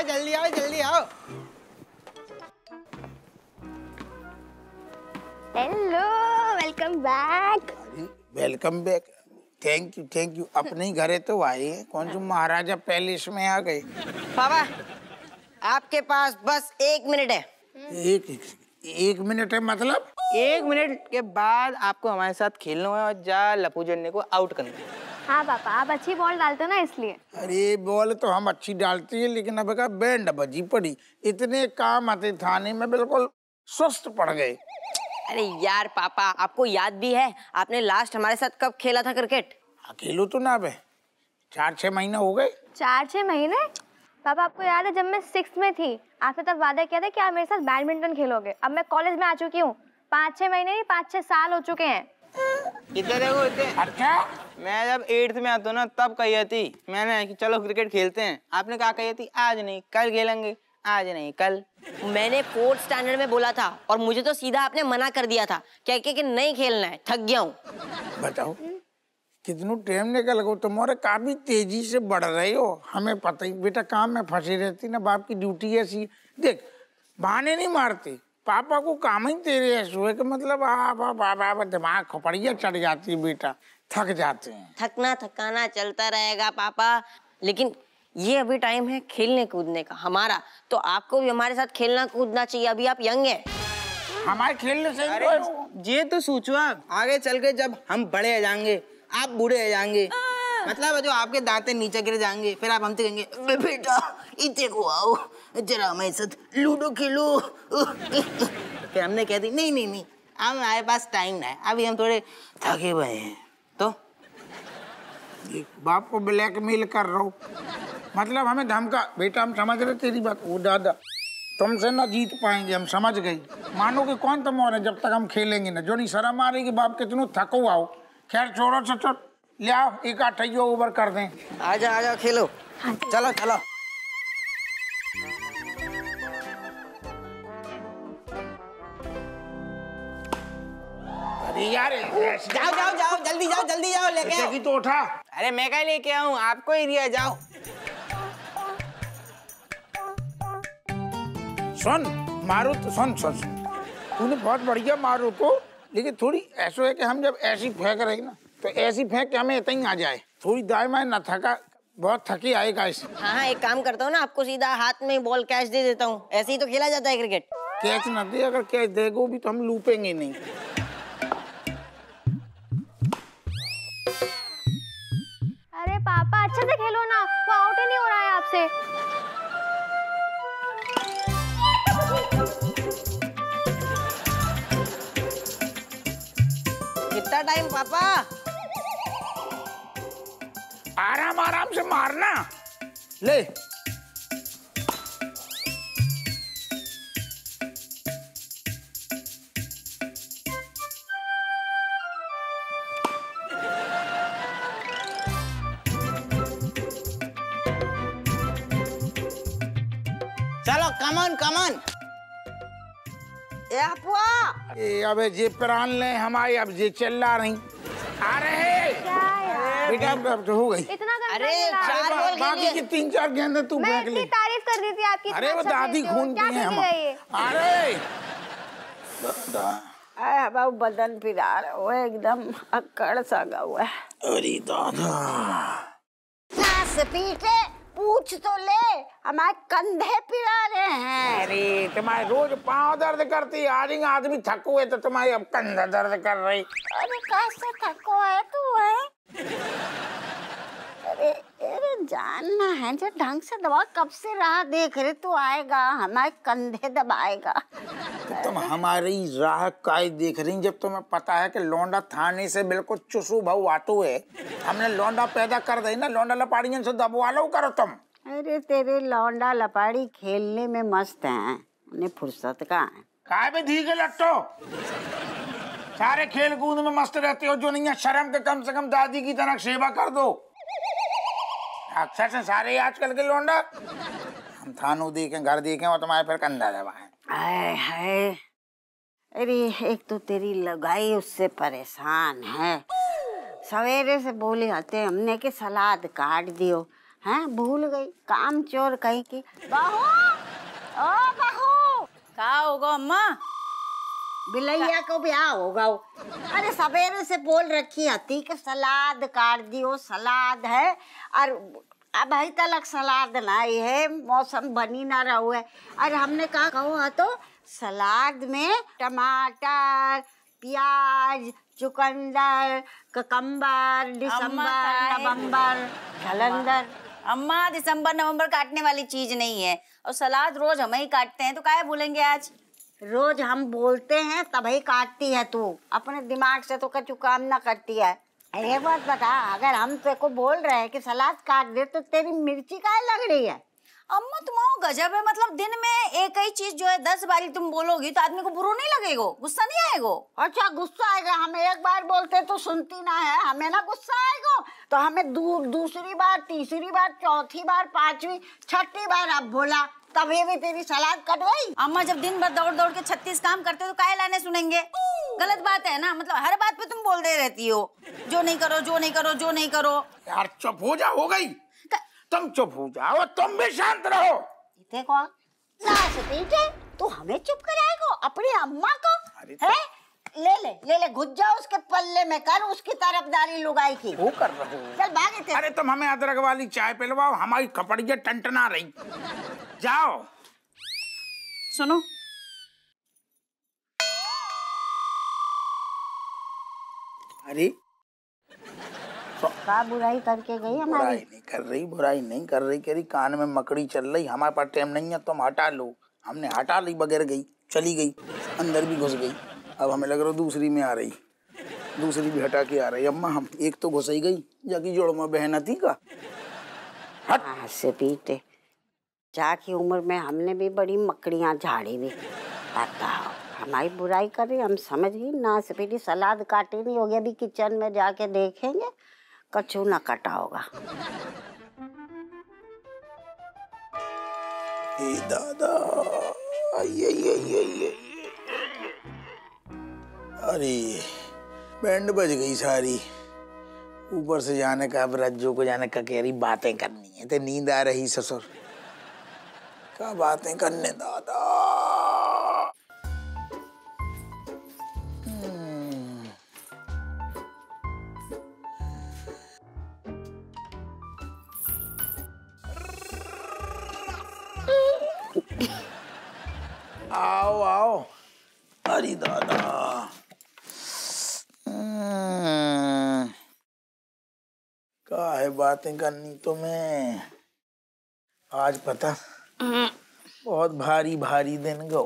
आओ जल्दी आओ जल्दी आओ। Hello, welcome back. Welcome back, thank you. अपने ही घरे तो आए हैं, कौन सा महाराजा पैलेस में आ गए। पापा आपके पास बस 1 मिनट है। एक मिनट है मतलब? 1 मिनट के बाद आपको हमारे साथ खेलना है और जा लपू जन्ने को आउट करना है। हाँ पापा, आप अच्छी बॉल डालते हो ना इसलिए। अरे बॉल तो हम अच्छी डालते हैं, लेकिन अब का बैंड बजी पड़ी। इतने काम आते थाने में, बिल्कुल सुस्त पड़ गए। अरे यार पापा, आपको याद भी है आपने लास्ट हमारे साथ कब खेला था क्रिकेट? अकेलो तो ना बे, 4-6 महीने हो गए। 4-6 महीने? पापा आपको याद है जब मैं 6th में थी, आपने तब वादा किया था कि आप मेरे साथ बैडमिंटन खेलोगे। अब मैं कॉलेज में आ चुकी हूँ, 5-6 महीने नहीं 5-6 साल हो चुके हैं। इधर देखो इधर। अच्छा, मैं जब 8th में आता ना तब कही थी मैंने कि चलो क्रिकेट खेलते हैं। आपने कहा कही थी आज नहीं कल खेलेंगे, आज नहीं कल। मैंने 4th स्टैंडर्ड में बोला था और मुझे तो सीधा आपने मना कर दिया था, कह के कि नहीं खेलना है, थक गया हूँ। बताओ कितनों टाइम निकल गो, तुम्हारे काफी तेजी से बढ़ रहे हो। हमें पता ही बेटा, काम में फंसी रहती ना, बाप की ड्यूटी ऐसी। देख बहाने नहीं मारते, पापा को काम ही तेरे ऐसे हुए कि मतलब आप दिमाग खोपड़िया चढ़ जाती है बेटा, थक जाते हैं। थकना थकाना चलता रहेगा पापा, लेकिन ये अभी टाइम है खेलने कूदने का हमारा, तो आपको भी हमारे साथ खेलना कूदना चाहिए। अभी आप यंग हैं। हमारे खेलने से अरे ये तो सोचो आप, आगे चल के जब हम बड़े हो जाएंगे, आप बूढ़े हो जाएंगे, मतलब जो आपके दांतें नीचे गिर जाएंगे, फिर आप हमसे कहेंगे बेटा इतने को आओ जरा हमारे साथ लूडो खेलो। फिर हमने कह दी नहीं हमारे पास टाइम नहीं, अभी हम थोड़े थके हुए हैं। तो बाप को ब्लैकमेल कर रहा हूँ, मतलब हमें धमका। बेटा हम समझ रहे तेरी बात, वो दादा तुमसे ना जीत पाएंगे, हम समझ गए। मानो कि कौन तुम और है, जब तक हम खेलेंगे ना। जो नहीं शर्म आ रही कि बाप कितनों थको आओ। खैर छोड़ो सचो, ले आओ एक आठियो ओवर कर दें। आजा खेलो। चलो चलो। अरे यार जाओ जल्दी जाओ लेके आओ। की तो उठा। अरे मैं क्या लेके आऊँ, आपको ही दिया, जाओ। सुन मारो तो सुन तूने बहुत बढ़िया मारो तो, लेकिन थोड़ी ऐसा है कि हम जब ऐसी फेंक रहे ना, तो ऐसी फेंक के हमें इतना ही आ जाए। थोड़ी दाएं बाएं ना थका, बहुत थकी आएगा इसे। हाँ एक काम करता हूँ ना, आपको सीधा हाथ में बॉल कैच दे देता हूँ, ऐसे ही तो खेला जाता है क्रिकेट। कैच ना दे, अगर कैच देगो भी तो हम लूपेंगे नहीं। अरे पापा अच्छे से खेलो ना, वो आउट ही नहीं हो रहा है आपसे। कितना टाइम पापा? आराम से मारना। ले चलो कमन। अबे जे प्राण ले हमारे, अब जे चिल्ला रही आ रहे। क्या यार, बेटा अब तो हो गई। इतना अरे 4 बॉल बाकी की 3-4 गेंदें तू मैं फेंक ले। इतनी तारीफ कर दी थी आपकी। अरे वो दादी खून पी है हम। अरे बाबू बदन पिरा रहे हो एकदम, अक्कड़ सा हुआ है। अरे दादा सांस पीटे, पूछ तो ले, हमारे कंधे पिरा रहे हैं। अरे तुम्हारे रोज पाँव दर्द करती, आज ही आदमी थक हुए तो तुम्हारी अब कंधा दर्द कर रही। अरे कैसे थको है तू है? अरे जानना है जो ढंग से दबा, कब से राह देख रहे तू आएगा, हमारे कंधे दबाएगा। तो तुम हमारी राह काय देख रही, जब तुम्हें पता है कि लौंडा थाने से बिल्कुल चुसू भाऊ आटू है। हमने लौंडा पैदा कर दी ना, लौंडा लपाड़ियन से दबवा लो करो तुम। अरे तेरे लौंडा लपाड़ी खेलने में मस्त हैं, उन्हें फुर्सत कहाँ है। काय भी धी के लट्टो, सारे खेल कूद में मस्त रहते हो। जो नहीं है शर्म के कम से कम दादी की तरह सेवा कर दो। अक्सर से सारे आजकल के लौंडा हम थानों देखें, घर देखें और तुम्हारे फिर कंधा दबाएं। हाय हाय, अरे एक तो तेरी लगाई उससे परेशान है। सवेरे से बोले आते हमने कि सलाद काट दियो, हैं भूल गई, काम चोर कहीं की। बहू, ओ बहू, क्या होगा अम्मा? बिलैया को ब्याह होगा। अरे सवेरे से बोल रखी हती कि सलाद काट दियो, सलाद है, और अब अभी तक सलाद नहीं है, मौसम बनी ना रहो है। और हमने कहा कहो तो सलाद में टमाटर, प्याज, चुकंदर, ककम्बर, दिसंबर, नवंबर, कैलेंडर। अम्मा दिसंबर नवंबर काटने वाली चीज नहीं है, और सलाद रोज हम ही काटते हैं, तो काहे भूलेंगे आज? रोज हम बोलते हैं तभी काटती है तू, अपने दिमाग से तो कछु काम ना करती है। ये बात बता, अगर हम तेरे को बोल रहे हैं कि सलाद काट दे तो तेरी मिर्ची काहे लग रही है? अम्मा तुम्हारा गजब है, मतलब दिन में एक ही चीज जो है 10 बारी तुम बोलोगी तो आदमी को बुरा नहीं लगेगा, गुस्सा नहीं आएगा? अच्छा गुस्सा आएगा, हम एक बार बोलते तो सुनती ना है, हमें ना गुस्सा आएगा तो हमें दूसरी बार, तीसरी बार, चौथी बार, पांचवी, छठी बार अब बोला तभी भी तेरी सलाद कट गई। अम्मा जब दिन भर दौड़ दौड़ के 36 काम करते हो तो काहे लाने सुनेंगे? गलत बात है ना, मतलब हर बात पे तुम बोल दे रहती हो, जो नहीं करो, जो नहीं करो, जो नहीं करो। यार चुप हो जा, हो गई। तुम चुप हो जाओ, तुम भी शांत रहो। देखो लाश पीटे, तू हमें चुप कराएगा अपनी अम्मा को? है ले ले घुस जाओ उसके पल्ले में, कर उसकी तरफदारी लुगाई की। वो कर रहे हो। चल भागे। अरे तुम हमें अदरक वाली चाय पिलवाओ, हमारी कपड़िया टंटना रही। जाओ। सुनो, अरे का बुराई करके गई हमारी? बुराई नहीं कर रही, बुराई नहीं कर रही, कह रही कान में मकड़ी चल रही, हमारे पास टाइम नहीं है, तुम हटा लो। हमने हटा ली, बगैर गई, चली गई, अंदर भी घुस गई। अब हमें लग रहा दूसरी में आ रही, दूसरी भी हटा के आ रही। अम्मा हम एक तो घुस ही गई, जाकी जोड़ में बहन थी का। हट से पीटे, जाकी उम्र में हमने भी बड़ी मकड़ियाँ झाड़ी भी। बताओ हमारी बुराई कर रही, हम समझ गई ना। से पीटी सलाद काटी नहीं होगी, अभी किचन में जाके देखेंगे कछु ना कटा होगा। दादा ये अरे बैंड बज गई सारी, ऊपर से जाने का ब्रजो को जाने का कह रही बातें करनी है, तो नींद आ रही ससुर, क्या बातें करने दादा। आओ आओ, अरे दादा क्या है बातें करनी तुम्हें? आज पता बहुत भारी भारी दिन गो।